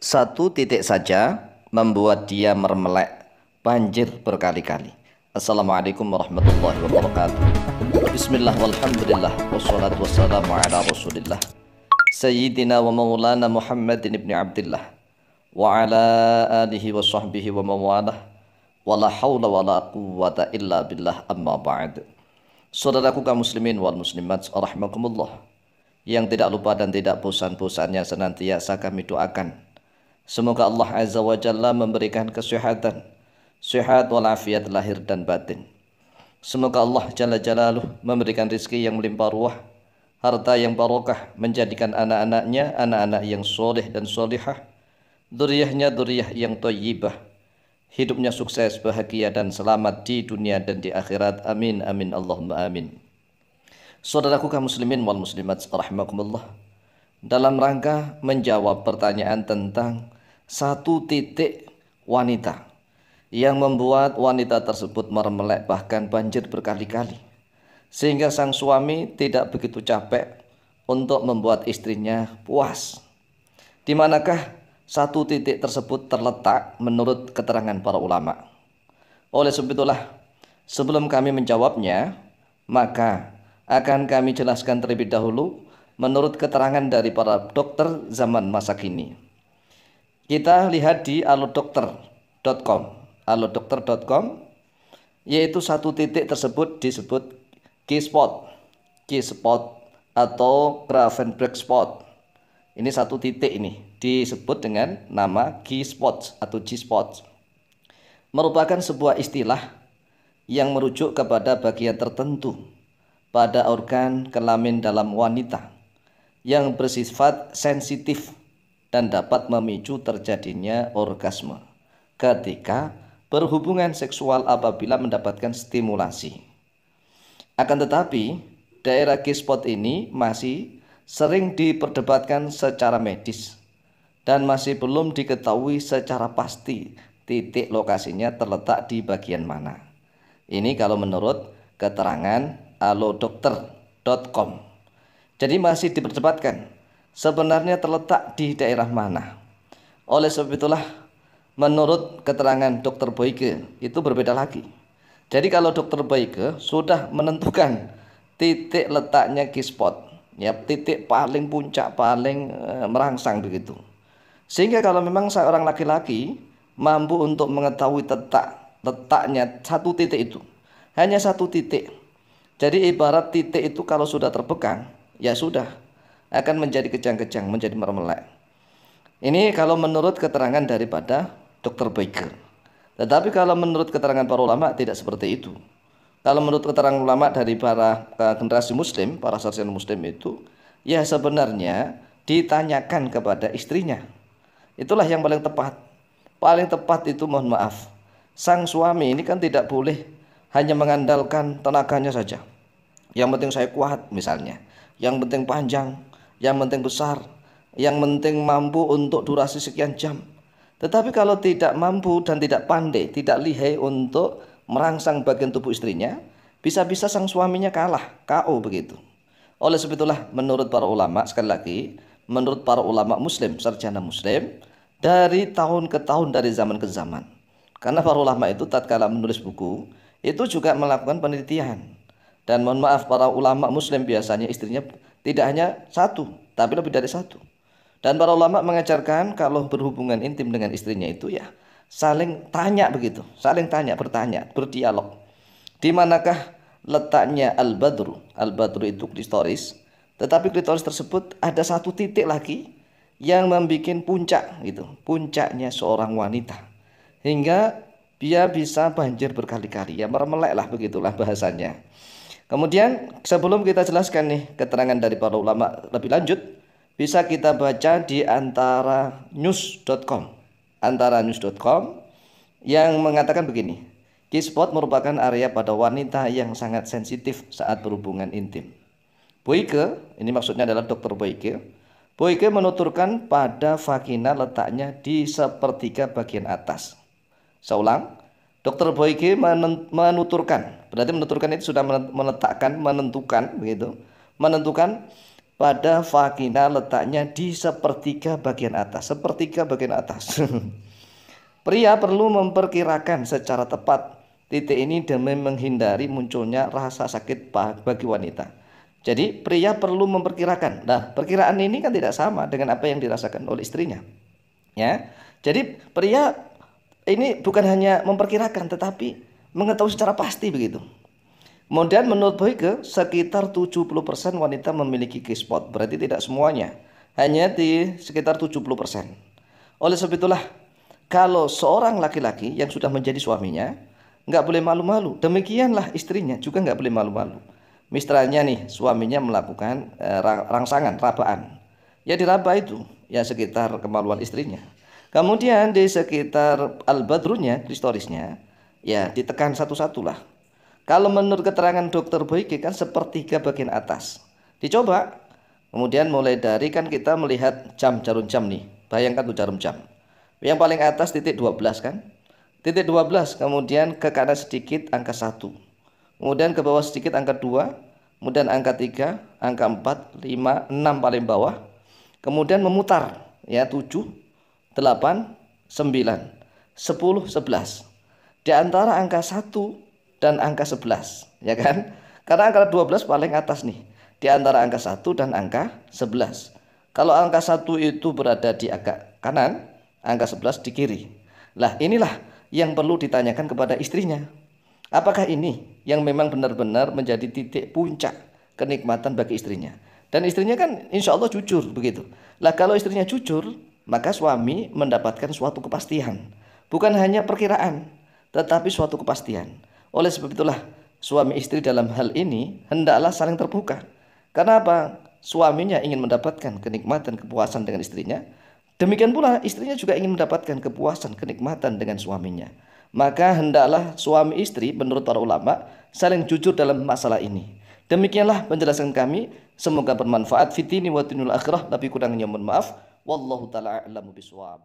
Satu titik saja membuat dia mermelek banjir berkali-kali. Assalamualaikum warahmatullahi wabarakatuh. Bismillah walhamdulillah wassalatu wassalamu ala rasulillah Sayyidina wa maulana Muhammadin ibn Abdillah wa ala alihi wa sahbihi wa mawalah wa la hawla wa la quwwata illa billah amma ba'd. Saudaraku kaum muslimin wal muslimat rahimakumullah, yang tidak lupa dan tidak bosan-bosannya senantiasa kami doakan semoga Allah Azza wa Jalla memberikan kesehatan, sehat walafiat lahir dan batin. Semoga Allah Jalla Jalaluh memberikan rezeki yang melimpah ruah, harta yang barokah, menjadikan anak-anaknya anak-anak yang soleh dan solihah, dzurriyyahnya dzurriyyah yang thayyibah, hidupnya sukses, bahagia dan selamat di dunia dan di akhirat. Amin amin Allahumma amin. Saudaraku kaum muslimin wal muslimat rahimakumullah, dalam rangka menjawab pertanyaan tentang satu titik wanita yang membuat wanita tersebut mermelek bahkan banjir berkali-kali, sehingga sang suami tidak begitu capek untuk membuat istrinya puas. Di manakah satu titik tersebut terletak menurut keterangan para ulama? Oleh sebab itulah, sebelum kami menjawabnya, maka akan kami jelaskan terlebih dahulu menurut keterangan dari para dokter zaman masa kini. Kita lihat di alodokter.com. Alodokter.com, yaitu satu titik tersebut disebut G-spot atau Gravenberg spot. Ini satu titik, ini disebut dengan nama G-spot atau G-spot. Merupakan sebuah istilah yang merujuk kepada bagian tertentu pada organ kelamin dalam wanita yang bersifat sensitif dan dapat memicu terjadinya orgasme ketika berhubungan seksual apabila mendapatkan stimulasi. Akan tetapi, daerah G-spot ini masih sering diperdebatkan secara medis dan masih belum diketahui secara pasti titik lokasinya terletak di bagian mana. Ini kalau menurut keterangan alodokter.com. Jadi masih diperdebatkan sebenarnya terletak di daerah mana. Oleh sebab itulah, menurut keterangan Dr. Boyke itu berbeda lagi. Jadi kalau Dr. Boyke sudah menentukan titik letaknya G-spot, ya, titik paling puncak, paling merangsang begitu. Sehingga kalau memang seorang laki-laki mampu untuk mengetahui letaknya satu titik itu, hanya satu titik. Jadi ibarat titik itu kalau sudah terpegang, ya sudah akan menjadi kejang-kejang, menjadi mermelek. Ini kalau menurut keterangan daripada Dr. Boyke. Tetapi kalau menurut keterangan para ulama tidak seperti itu. Kalau menurut keterangan ulama dari para generasi muslim, para sarjana muslim itu, ya sebenarnya ditanyakan kepada istrinya. Itulah yang paling tepat. Paling tepat itu, mohon maaf, sang suami ini kan tidak boleh hanya mengandalkan tenaganya saja. Yang penting saya kuat misalnya, yang penting panjang, yang penting besar, yang penting mampu untuk durasi sekian jam. Tetapi kalau tidak mampu dan tidak pandai, tidak lihai untuk merangsang bagian tubuh istrinya, bisa-bisa sang suaminya kalah, KO begitu. Oleh sebab itulah, menurut para ulama, sekali lagi, menurut para ulama muslim, sarjana muslim, dari tahun ke tahun, dari zaman ke zaman. Karena para ulama itu tatkala menulis buku, itu juga melakukan penelitian. Dan mohon maaf, para ulama muslim biasanya istrinya tidak hanya satu, tapi lebih dari satu. Dan para ulama mengajarkan kalau berhubungan intim dengan istrinya itu ya saling tanya begitu, saling tanya, bertanya, berdialog. Di manakah letaknya al-badru? Al-badru itu klitoris, tetapi klitoris tersebut ada satu titik lagi yang membuat puncak gitu, puncaknya seorang wanita, hingga dia bisa banjir berkali-kali, ya mermelek lah, begitulah bahasanya. Kemudian sebelum kita jelaskan nih keterangan dari para ulama lebih lanjut, bisa kita baca di antaranews.com. Antaranews.com yang mengatakan begini, G-spot merupakan area pada wanita yang sangat sensitif saat berhubungan intim. Boyke, ini maksudnya adalah Dr. Boyke. Boyke menuturkan pada vagina letaknya di sepertiga bagian atas. Saya ulang, Dr. Boyke menuturkan, berarti menuturkan itu sudah menentukan begitu, menentukan pada vagina letaknya di sepertiga bagian atas. Sepertiga bagian atas. Pria perlu memperkirakan secara tepat titik ini demi menghindari munculnya rasa sakit bagi wanita. Jadi pria perlu memperkirakan. Nah, perkiraan ini kan tidak sama dengan apa yang dirasakan oleh istrinya. Ya. Jadi pria ini bukan hanya memperkirakan tetapi mengetahui secara pasti begitu. Kemudian menurut Boyke sekitar 70% wanita memiliki G-spot. Berarti tidak semuanya, hanya di sekitar 70%. Oleh sebab itulah kalau seorang laki-laki yang sudah menjadi suaminya nggak boleh malu-malu. Demikianlah istrinya juga nggak boleh malu-malu. Misalnya nih suaminya melakukan rangsangan, rabaan. Ya diraba itu ya sekitar kemaluan istrinya. Kemudian di sekitar al-badrunya, klistorisnya, ya ditekan satu-satu lah. Kalau menurut keterangan dokter Boyke kan sepertiga bagian atas. Dicoba. Kemudian mulai dari kan kita melihat jarum jam nih. Bayangkan tuh jarum jam. Yang paling atas titik 12 kan. Titik 12 kemudian ke kanan sedikit angka 1. Kemudian ke bawah sedikit angka 2. Kemudian angka 3, angka 4, 5, 6 paling bawah. Kemudian memutar ya 7, 8, 9, 10, 11. Di antara angka 1 dan angka 11, ya kan? Karena angka 12 paling atas nih, di antara angka 1 dan angka 11. Kalau angka 1 itu berada di agak kanan, angka 11 di kiri. Lah, inilah yang perlu ditanyakan kepada istrinya. Apakah ini yang memang benar-benar menjadi titik puncak kenikmatan bagi istrinya? Dan istrinya kan insya Allah jujur begitu. Lah, kalau istrinya jujur, maka suami mendapatkan suatu kepastian. Bukan hanya perkiraan, tetapi suatu kepastian. Oleh sebab itulah suami istri dalam hal ini hendaklah saling terbuka. Karena apa? Suaminya ingin mendapatkan kenikmatan, kepuasan dengan istrinya. Demikian pula istrinya juga ingin mendapatkan kepuasan, kenikmatan dengan suaminya. Maka hendaklah suami istri menurut para ulama saling jujur dalam masalah ini. Demikianlah penjelasan kami. Semoga bermanfaat. Fitini wa tinul akhirah. Lebih kurangnya mohon maaf. Wallahu ta'ala a'lamu bishawab.